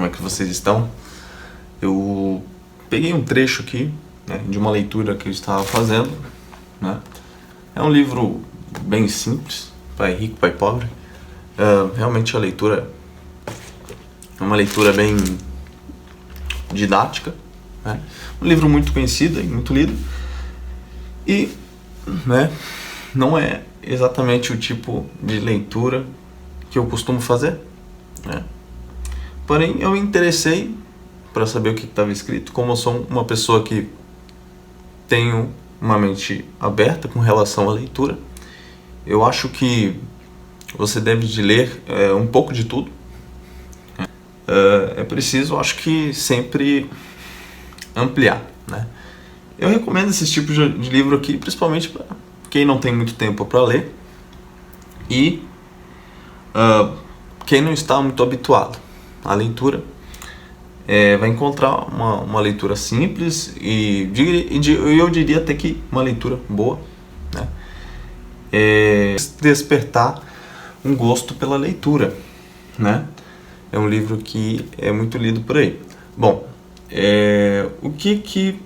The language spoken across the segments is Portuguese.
Como é que vocês estão? Eu peguei um trecho aqui, né, de uma leitura que eu estava fazendo, né? É um livro bem simples, Pai Rico, Pai Pobre. Realmente a leitura é uma leitura bem didática, né? Um livro muito conhecido e muito lido. E, né, não é exatamente o tipo de leitura que eu costumo fazer, né? Porém, eu me interessei para saber o que estava escrito. Como eu sou uma pessoa que tenho uma mente aberta com relação à leitura, eu acho que você deve de ler um pouco de tudo. É preciso, acho que, sempre ampliar, né? Eu recomendo esse tipo de livro aqui, principalmente para quem não tem muito tempo para ler e quem não está muito habituado à leitura. Vai encontrar uma leitura simples e eu diria até que uma leitura boa, né? Despertar um gosto pela leitura, né? É um livro que é muito lido por aí. Bom, o que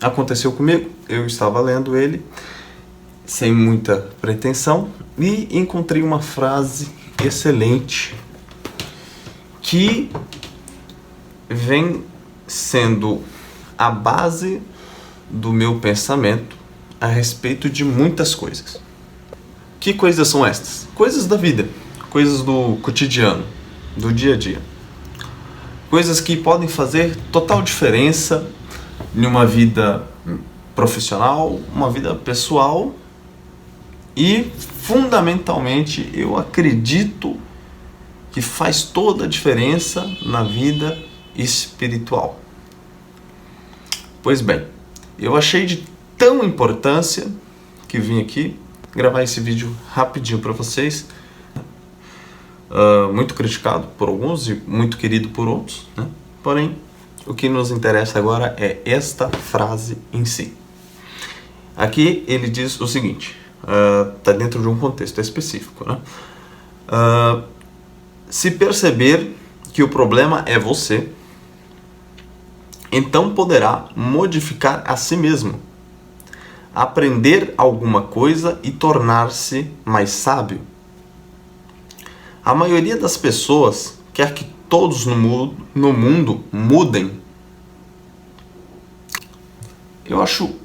aconteceu comigo? Eu estava lendo ele sem muita pretensão e encontrei uma frase excelente que vem sendo a base do meu pensamento a respeito de muitas coisas. Que coisas são estas? Coisas da vida, coisas do cotidiano, do dia a dia. Coisas que podem fazer total diferença em uma vida profissional, uma vida pessoal e, fundamentalmente, eu acredito que faz toda a diferença na vida espiritual. Pois bem, eu achei de tão importância que vim aqui gravar esse vídeo rapidinho para vocês. Muito criticado por alguns e muito querido por outros, né? Porém, o que nos interessa agora é esta frase em si. Aqui ele diz o seguinte, está dentro de um contexto específico, né? Se perceber que o problema é você, então poderá modificar a si mesmo, aprender alguma coisa e tornar-se mais sábio. A maioria das pessoas quer que todos no mundo mudem. Eu acho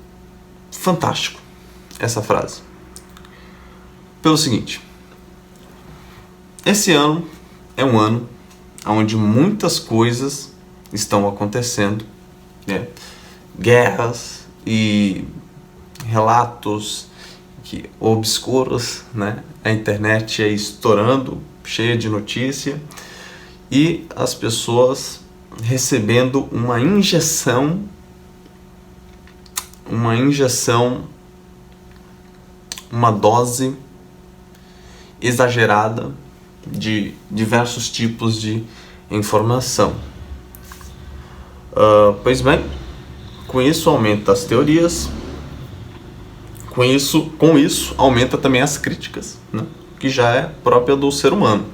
fantástico essa frase. Pelo seguinte, esse ano é um ano onde muitas coisas estão acontecendo, né? Guerras e relatos obscuros, né? A internet é estourando, cheia de notícia, e as pessoas recebendo uma injeção, uma dose exagerada de diversos tipos de informação. Pois bem, com isso aumenta as teorias, com isso aumenta também as críticas, né? Que já é própria do ser humano.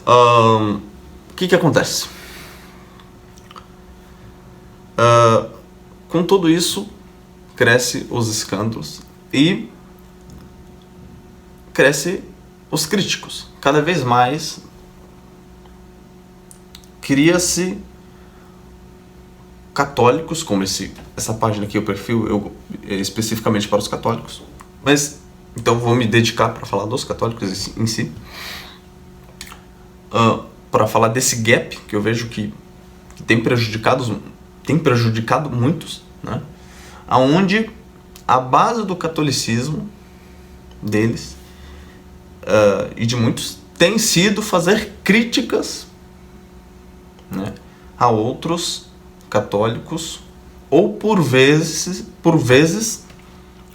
O que acontece? Com tudo isso, cresce os escândalos e cresce os críticos. Cada vez mais cria-se católicos, como essa página aqui, o perfil especificamente para os católicos, mas então vou me dedicar para falar dos católicos em si, para falar desse gap que eu vejo que tem prejudicado muitos, né? Aonde a base do catolicismo deles e de muitos tem sido fazer críticas, né, a outros católicos, ou por vezes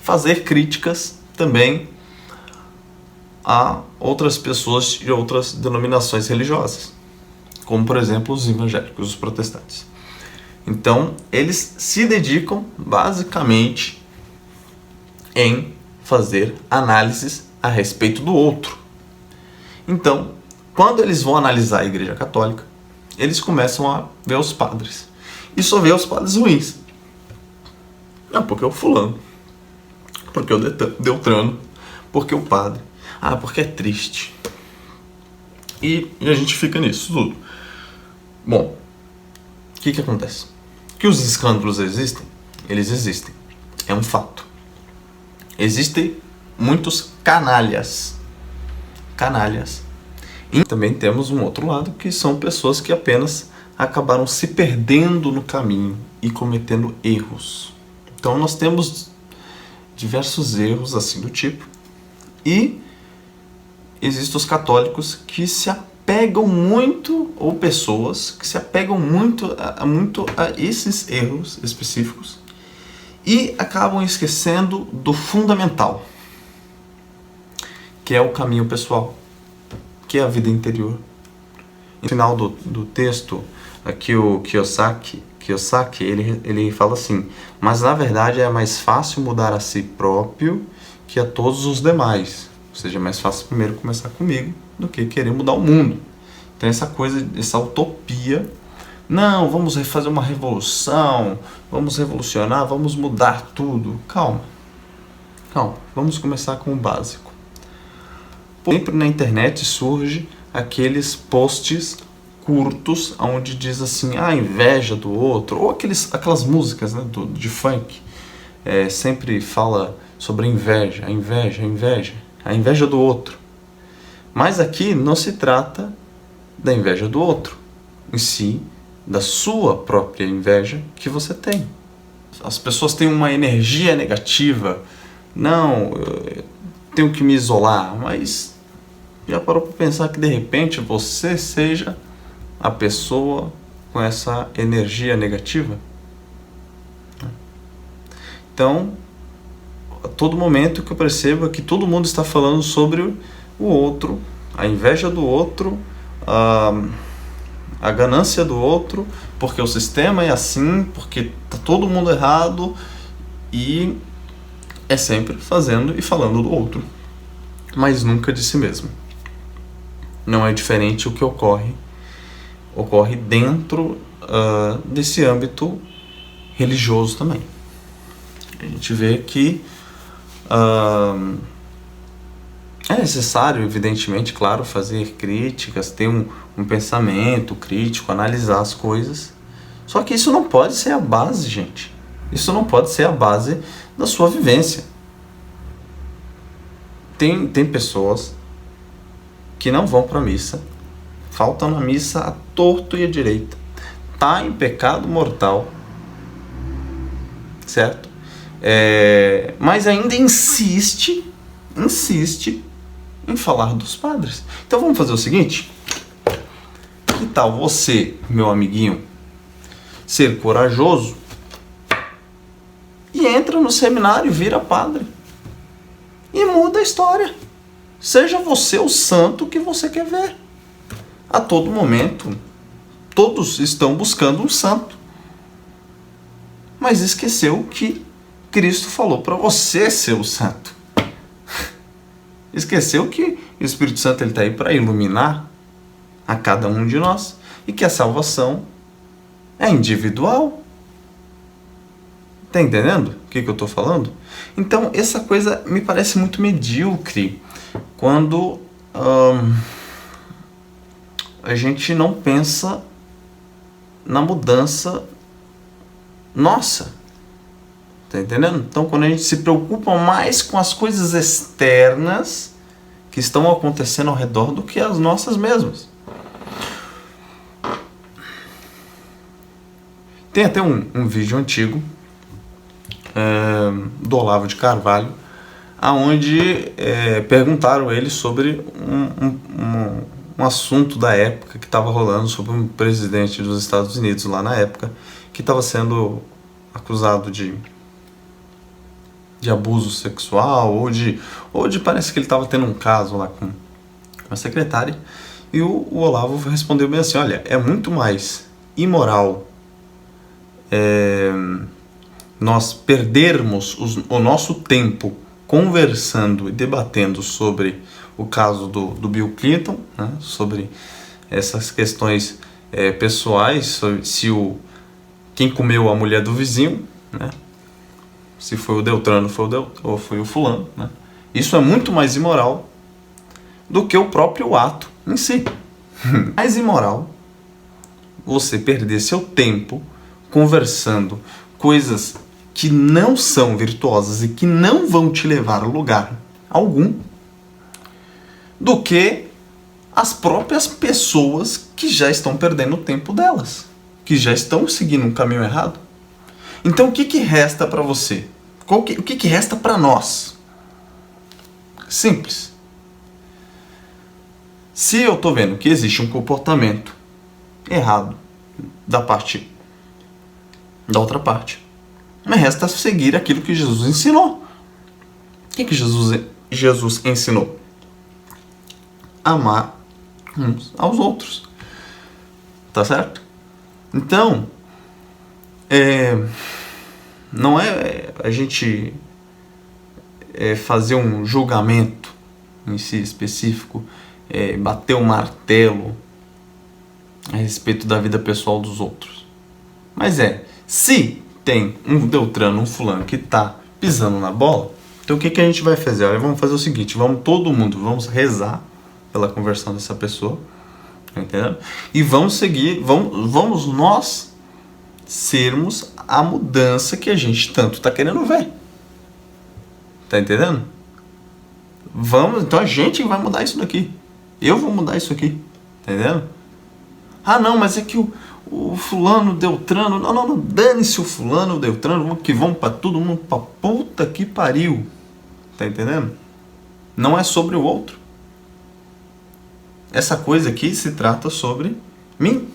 fazer críticas também a outras pessoas de outras denominações religiosas, como por exemplo os evangélicos, os protestantes. Então eles se dedicam basicamente em fazer análises a respeito do outro. Então, quando eles vão analisar a Igreja Católica, eles começam a ver os padres. E só vê os padres ruins. Ah, porque o fulano. Porque o Deltrano. Porque o padre. Ah, porque é triste. E a gente fica nisso tudo. Bom, o que acontece? Que os escândalos existem? Eles existem. É um fato. Existem muitos canalhas. Canalhas. E também temos um outro lado, que são pessoas que apenas acabaram se perdendo no caminho e cometendo erros. Então nós temos diversos erros assim do tipo. E existem os católicos que se apegam muito, ou pessoas que se apegam muito a esses erros específicos e acabam esquecendo do fundamental, que é o caminho pessoal, que é a vida interior. No final do texto, aqui o Kiyosaki ele fala assim: mas na verdade é mais fácil mudar a si próprio que a todos os demais. Ou seja, é mais fácil primeiro começar comigo do que querer mudar o mundo. Então essa coisa, essa utopia, não, vamos fazer uma revolução, vamos revolucionar, vamos mudar tudo. Calma, vamos começar com o básico. Sempre na internet surge aqueles posts curtos onde diz assim, a inveja do outro, ou aquelas músicas, né, de funk, sempre fala sobre a inveja do outro. Mas aqui não se trata da inveja do outro, em si, da sua própria inveja que você tem. As pessoas têm uma energia negativa, não, eu tenho que me isolar, mas já parou para pensar que de repente você seja a pessoa com essa energia negativa? Então, a todo momento que eu percebo é que todo mundo está falando sobre o outro, a inveja do outro, a ganância do outro, porque o sistema é assim, porque está todo mundo errado, e é sempre fazendo e falando do outro, mas nunca de si mesmo. Não é diferente o que ocorre dentro desse âmbito religioso também. A gente vê que é necessário, evidentemente, claro, fazer críticas, ter um pensamento crítico, analisar as coisas. Só que isso não pode ser a base, gente. Isso não pode ser a base da sua vivência. Tem pessoas que não vão para a missa, faltam na missa à torto e à direita, tá em pecado mortal, certo? Mas ainda insiste em falar dos padres. Então vamos fazer o seguinte: que tal você, meu amiguinho, ser corajoso e entra no seminário, vira padre e muda a história. Seja você o santo que você quer ver. A todo momento, todos estão buscando um santo, mas esqueceu que Cristo falou para você ser o santo. Esqueceu que o Espírito Santo está aí para iluminar a cada um de nós e que a salvação é individual. Está entendendo o que eu estou falando? Então, essa coisa me parece muito medíocre quando a gente não pensa na mudança nossa. Tá entendendo? Então, quando a gente se preocupa mais com as coisas externas que estão acontecendo ao redor do que as nossas mesmas. Tem até um vídeo antigo do Olavo de Carvalho, aonde perguntaram ele sobre um assunto da época que estava rolando sobre um presidente dos Estados Unidos lá na época, que estava sendo acusado de abuso sexual, ou de parece que ele estava tendo um caso lá com a secretária, e o Olavo respondeu bem assim: olha, é muito mais imoral nós perdermos o nosso tempo conversando e debatendo sobre o caso do Bill Clinton, né, sobre essas questões pessoais, se quem comeu a mulher do vizinho, né? Se foi o Deltrano ou foi o fulano, né? Isso é muito mais imoral do que o próprio ato em si. Mais imoral você perder seu tempo conversando coisas que não são virtuosas e que não vão te levar a lugar algum, do que as próprias pessoas que já estão perdendo o tempo delas, que já estão seguindo um caminho errado. Então o que resta para você? O que resta para nós? Simples. Se eu estou vendo que existe um comportamento errado da outra parte, me resta seguir aquilo que Jesus ensinou. O que Jesus ensinou? Amar uns aos outros. Tá certo? Então, não é a gente fazer um julgamento em si específico, bater um martelo a respeito da vida pessoal dos outros. Mas se tem um Deltrano, um fulano que está pisando na bola, então o que a gente vai fazer? Olha, vamos fazer o seguinte, vamos rezar pela conversão dessa pessoa, tá entendendo? E vamos seguir, vamos nós sermos a mudança que a gente tanto está querendo ver. Tá entendendo? Então a gente vai mudar isso daqui. Eu vou mudar isso aqui. Tá entendendo? Ah, não, mas é que o fulano, Deltrano... Não, dane-se o fulano, o Deltrano, que vão pra todo mundo pra puta que pariu. Tá entendendo? Não é sobre o outro. Essa coisa aqui se trata sobre mim.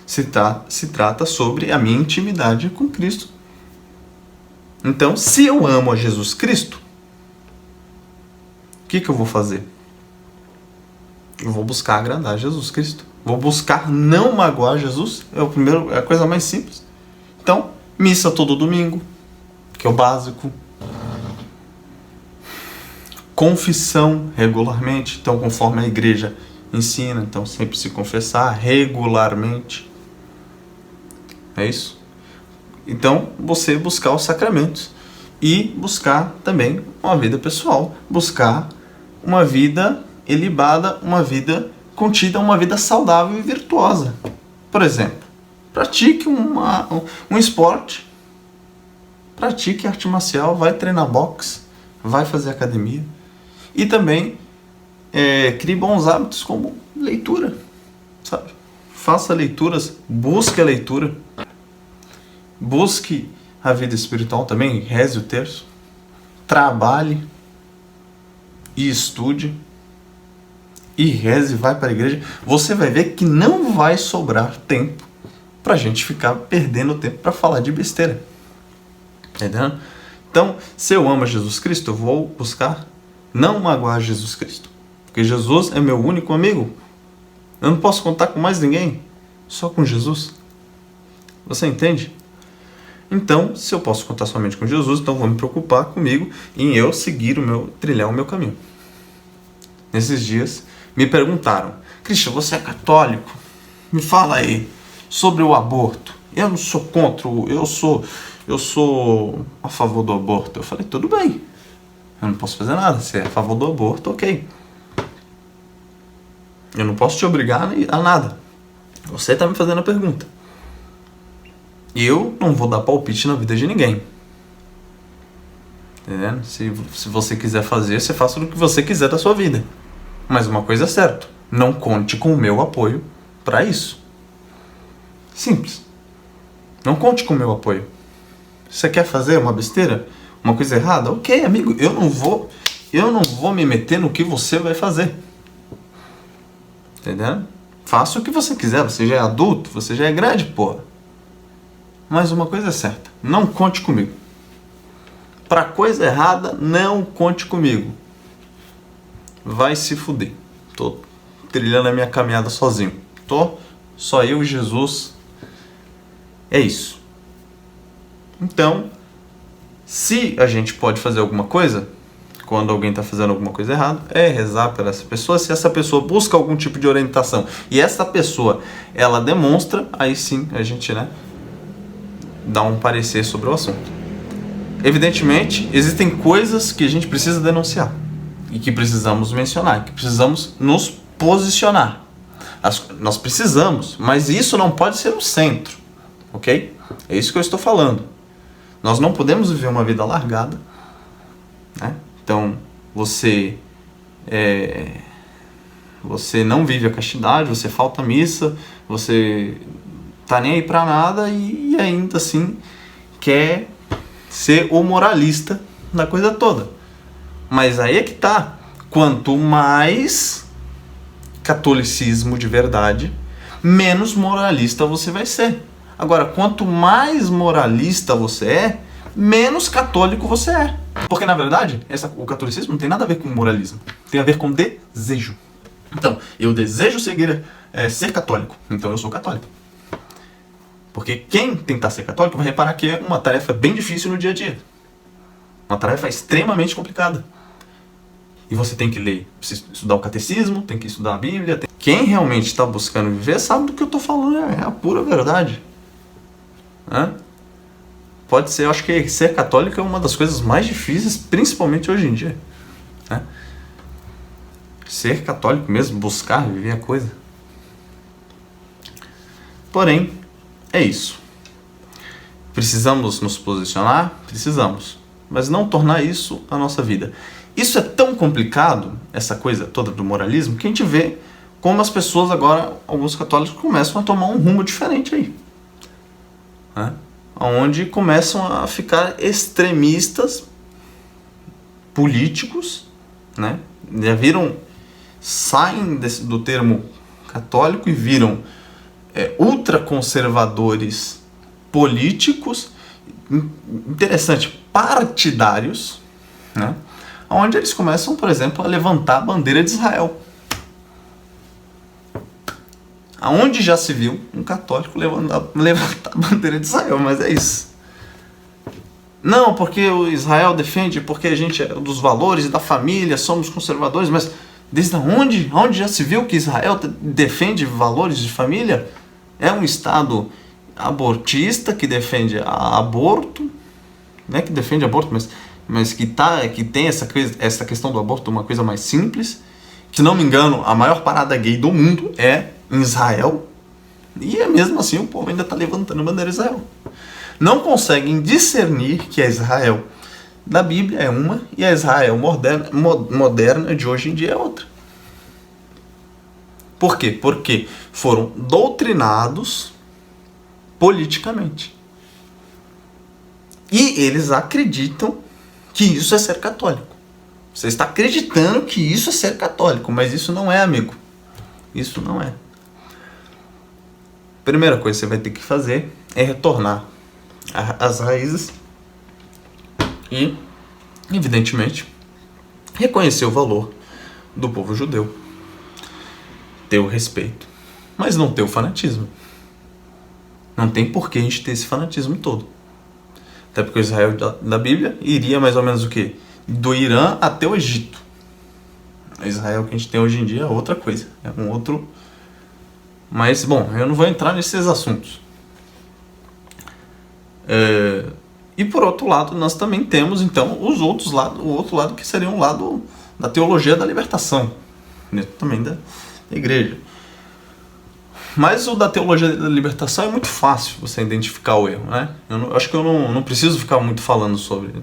Se trata sobre a minha intimidade com Cristo. Então, se eu amo a Jesus Cristo, o que eu vou fazer? Eu vou buscar agradar Jesus Cristo. Vou buscar não magoar Jesus. É a coisa mais simples. Então, missa todo domingo, que é o básico. Confissão regularmente, então conforme a igreja ensina, então sempre se confessar regularmente. É isso? Então, você buscar os sacramentos e buscar também uma vida pessoal, buscar uma vida ilibada, uma vida contida, uma vida saudável e virtuosa. Por exemplo, pratique um esporte, pratique arte marcial, vai treinar boxe, vai fazer academia e também crie bons hábitos como leitura, sabe? Faça leituras, busque a leitura. Busque a vida espiritual também, reze o terço, trabalhe e estude, e reze e vai para a igreja. Você vai ver que não vai sobrar tempo para a gente ficar perdendo tempo para falar de besteira. Entendeu? Então, se eu amo Jesus Cristo, eu vou buscar não magoar Jesus Cristo. Porque Jesus é meu único amigo. Eu não posso contar com mais ninguém, só com Jesus. Você entende? Então, se eu posso contar somente com Jesus, então vou me preocupar comigo em eu trilhar o meu caminho. Nesses dias, me perguntaram, Christian, você é católico? Me fala aí sobre o aborto. Eu não sou contra, eu sou a favor do aborto. Eu falei, tudo bem, eu não posso fazer nada. Se é a favor do aborto, ok. Eu não posso te obrigar a nada. Você está me fazendo a pergunta. Eu não vou dar palpite na vida de ninguém. Entendendo? Se você quiser fazer, você faça o que você quiser da sua vida. Mas uma coisa é certa, não conte com o meu apoio para isso. Simples. Não conte com o meu apoio. Você quer fazer uma besteira? Uma coisa errada? Ok, amigo, eu não vou me meter no que você vai fazer. Entendendo? Faça o que você quiser, você já é adulto, você já é grande, porra. Mas uma coisa é certa, não conte comigo. Para coisa errada, não conte comigo. Vai se fuder. Tô trilhando a minha caminhada sozinho. Só eu e Jesus. É isso. Então, se a gente pode fazer alguma coisa, quando alguém está fazendo alguma coisa errada, é rezar por essa pessoa. Se essa pessoa busca algum tipo de orientação e essa pessoa, ela demonstra, aí sim a gente, né, dá um parecer sobre o assunto. Evidentemente, existem coisas que a gente precisa denunciar e que precisamos mencionar, que precisamos nos posicionar. Nós precisamos, mas isso não pode ser o centro, ok? É isso que eu estou falando. Nós não podemos viver uma vida largada, né? Então, você não vive a castidade, você falta a missa, você tá nem aí pra nada e ainda assim quer ser o moralista da coisa toda. Mas aí é que tá. Quanto mais catolicismo de verdade, menos moralista você vai ser. Agora, quanto mais moralista você é, menos católico você é. Porque, na verdade, o catolicismo não tem nada a ver com moralismo. Tem a ver com desejo. Então, eu desejo ser católico. Então, eu sou católico. Porque quem tentar ser católico vai reparar que é uma tarefa bem difícil no dia a dia. Uma tarefa extremamente complicada. E você tem que ler, estudar o catecismo, tem que estudar a Bíblia. Quem realmente está buscando viver sabe do que eu estou falando, é a pura verdade. Pode ser, eu acho que ser católico é uma das coisas mais difíceis, principalmente hoje em dia. Ser católico mesmo, buscar viver a coisa. Porém, é isso. Precisamos nos posicionar? Precisamos. Mas não tornar isso a nossa vida. Isso é tão complicado, essa coisa toda do moralismo, que a gente vê como as pessoas agora, alguns católicos, começam a tomar um rumo diferente aí. Onde começam a ficar extremistas políticos, né? Saem do termo católico e viram ultraconservadores políticos, interessante, partidários, né? Onde eles começam, por exemplo, a levantar a bandeira de Israel. Aonde já se viu um católico levantar a bandeira de Israel, mas é isso. Não, porque o Israel defende, porque a gente é dos valores e da família, somos conservadores, mas desde onde já se viu que Israel defende valores de família? É um Estado abortista que defende aborto, não é que defende aborto, mas que tem essa questão do aborto, uma coisa mais simples. Se não me engano, a maior parada gay do mundo é em Israel, e mesmo assim o povo ainda está levantando a bandeira de Israel. Não conseguem discernir que a Israel da Bíblia é uma e a Israel moderna de hoje em dia é outra. Por quê? Porque foram doutrinados politicamente. E eles acreditam que isso é ser católico. Você está acreditando que isso é ser católico, mas isso não é, amigo. Isso não é. Primeira coisa que você vai ter que fazer é retornar às raízes e, evidentemente, reconhecer o valor do povo judeu. Ter o respeito, mas não ter o fanatismo. Não tem por que a gente ter esse fanatismo todo. Até porque o Israel da Bíblia iria mais ou menos o quê? Do Irã até o Egito. O Israel que a gente tem hoje em dia é outra coisa. É um outro... Mas, bom, eu não vou entrar nesses assuntos. E por outro lado, nós também temos, então, o outro lado que seria um lado da teologia da libertação. Dentro também da igreja. Mas o da teologia da libertação é muito fácil você identificar o erro, né? Acho que eu não preciso ficar muito falando sobre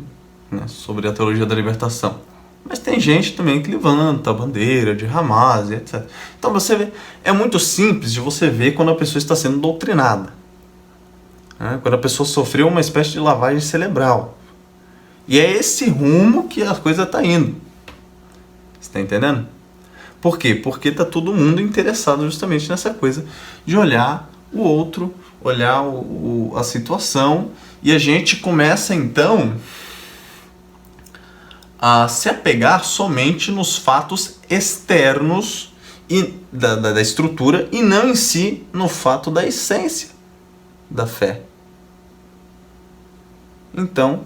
a teologia da libertação. Mas tem gente também que levanta a bandeira de Hamas e etc. Então você vê, é muito simples de você ver quando a pessoa está sendo doutrinada. Quando a pessoa sofreu uma espécie de lavagem cerebral. E é esse rumo que a coisa está indo. Você está entendendo? Por quê? Porque está todo mundo interessado justamente nessa coisa de olhar o outro, olhar a situação, e a gente começa então a se apegar somente nos fatos externos da estrutura e não em si no fato da essência da fé. Então,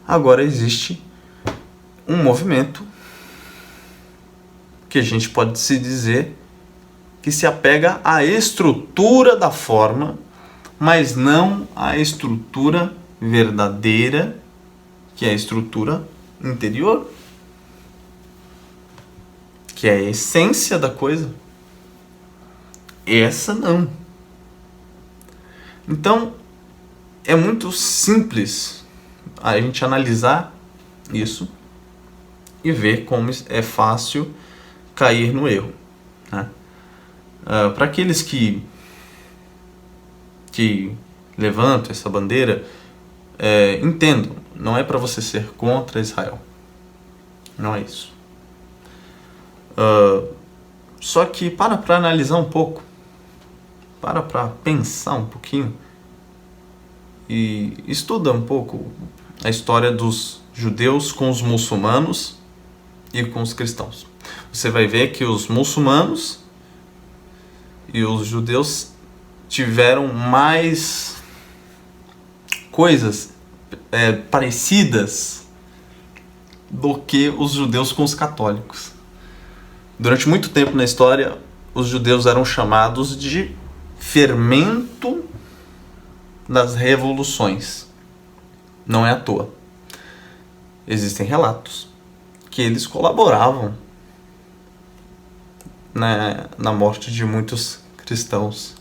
agora existe um movimento que a gente pode se dizer que se apega à estrutura da forma, mas não à estrutura verdadeira, que é a estrutura interior, que é a essência da coisa. Essa não. Então, é muito simples a gente analisar isso e ver como é fácil cair no erro, né? Para aqueles que levantam essa bandeira, entendam, não é para você ser contra Israel. Não é isso. Só que para analisar um pouco, para pensar um pouquinho e estuda um pouco a história dos judeus com os muçulmanos e com os cristãos. Você vai ver que os muçulmanos e os judeus tiveram mais coisas parecidas do que os judeus com os católicos. Durante muito tempo na história, os judeus eram chamados de fermento das revoluções. Não é à toa. Existem relatos que eles colaboravam na morte de muitos cristãos.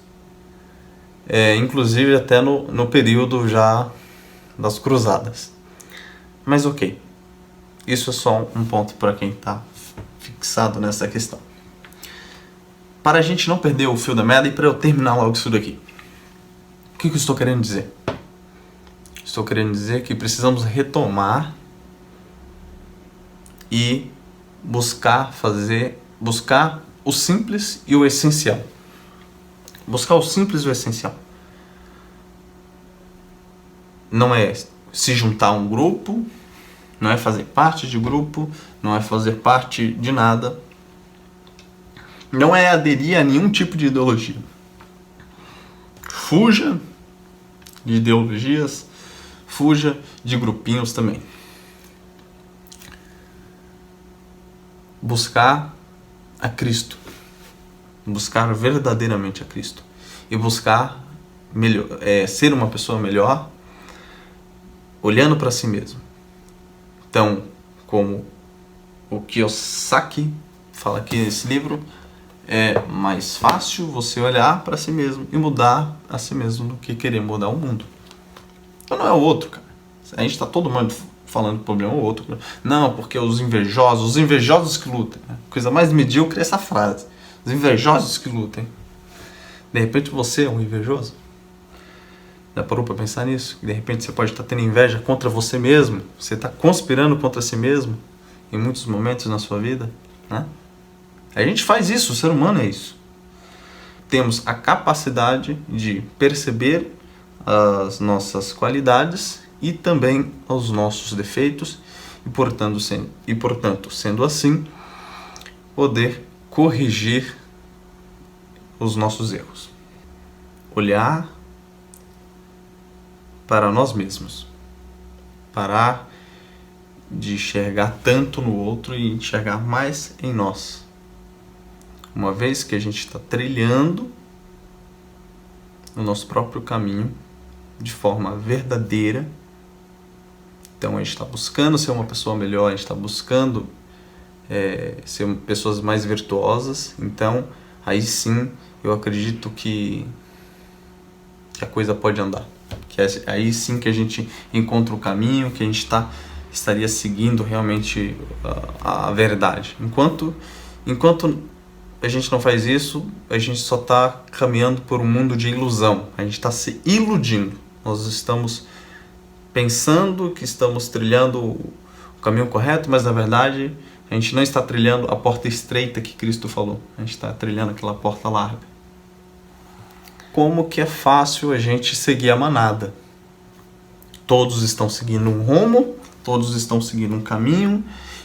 Inclusive até no período já das cruzadas. Mas ok, isso é só um ponto para quem está fixado nessa questão. Para a gente não perder o fio da meada e para eu terminar logo isso daqui. O que eu estou querendo dizer? Estou querendo dizer que precisamos retomar e buscar o simples e o essencial. Buscar o simples e o essencial. Não é se juntar a um grupo, não é fazer parte de grupo, não é fazer parte de nada. Não é aderir a nenhum tipo de ideologia. Fuja de ideologias, fuja de grupinhos também. Buscar a Cristo. Buscar verdadeiramente a Cristo. E buscar ser uma pessoa melhor, olhando para si mesmo. Então, como o Kiyosaki fala aqui nesse livro, é mais fácil você olhar para si mesmo e mudar a si mesmo do que querer mudar o mundo. Então não é o outro, cara. A gente está todo mundo falando do problema o outro. Não, porque os invejosos que lutem. Né? Coisa mais medíocre é essa frase. Os invejosos que lutem. De repente você é um invejoso? Já parou para pensar nisso? De repente você pode estar tendo inveja contra você mesmo. Você está conspirando contra si mesmo em muitos momentos na sua vida, né? A gente faz isso, o ser humano é isso. Temos a capacidade de perceber as nossas qualidades e também os nossos defeitos e, portanto, sendo assim, poder corrigir os nossos erros. Olhar para nós mesmos. Parar de enxergar tanto no outro e enxergar mais em nós. Uma vez que a gente está trilhando o nosso próprio caminho de forma verdadeira, então a gente está buscando ser uma pessoa melhor, a gente está buscando ser pessoas mais virtuosas, então aí sim eu acredito que a coisa pode andar, que aí sim que a gente encontra o caminho, que a gente estaria seguindo realmente a verdade. Enquanto a gente não faz isso, a gente só está caminhando por um mundo de ilusão. A gente está se iludindo. Nós estamos pensando que estamos trilhando o caminho correto, mas na verdade a gente não está trilhando a porta estreita que Cristo falou. A gente está trilhando aquela porta larga. Como que é fácil a gente seguir a manada. Todos estão seguindo um rumo, todos estão seguindo um caminho,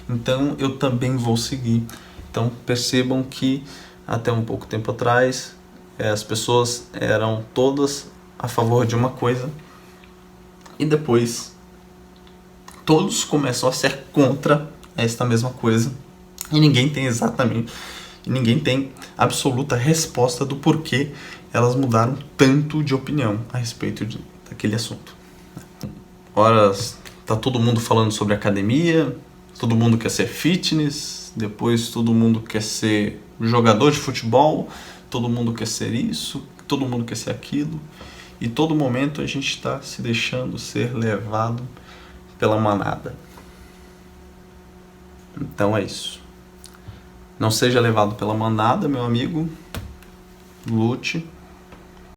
então eu também vou seguir. Então percebam que até um pouco tempo atrás as pessoas eram todas a favor de uma coisa e depois todos começam a ser contra esta mesma coisa. E ninguém tem absoluta resposta do porquê elas mudaram tanto de opinião a respeito daquele assunto. Ora, tá todo mundo falando sobre academia, todo mundo quer ser fitness, depois todo mundo quer ser jogador de futebol, todo mundo quer ser isso, todo mundo quer ser aquilo, e todo momento a gente está se deixando ser levado pela manada. Então é isso. Não seja levado pela manada, meu amigo. Lute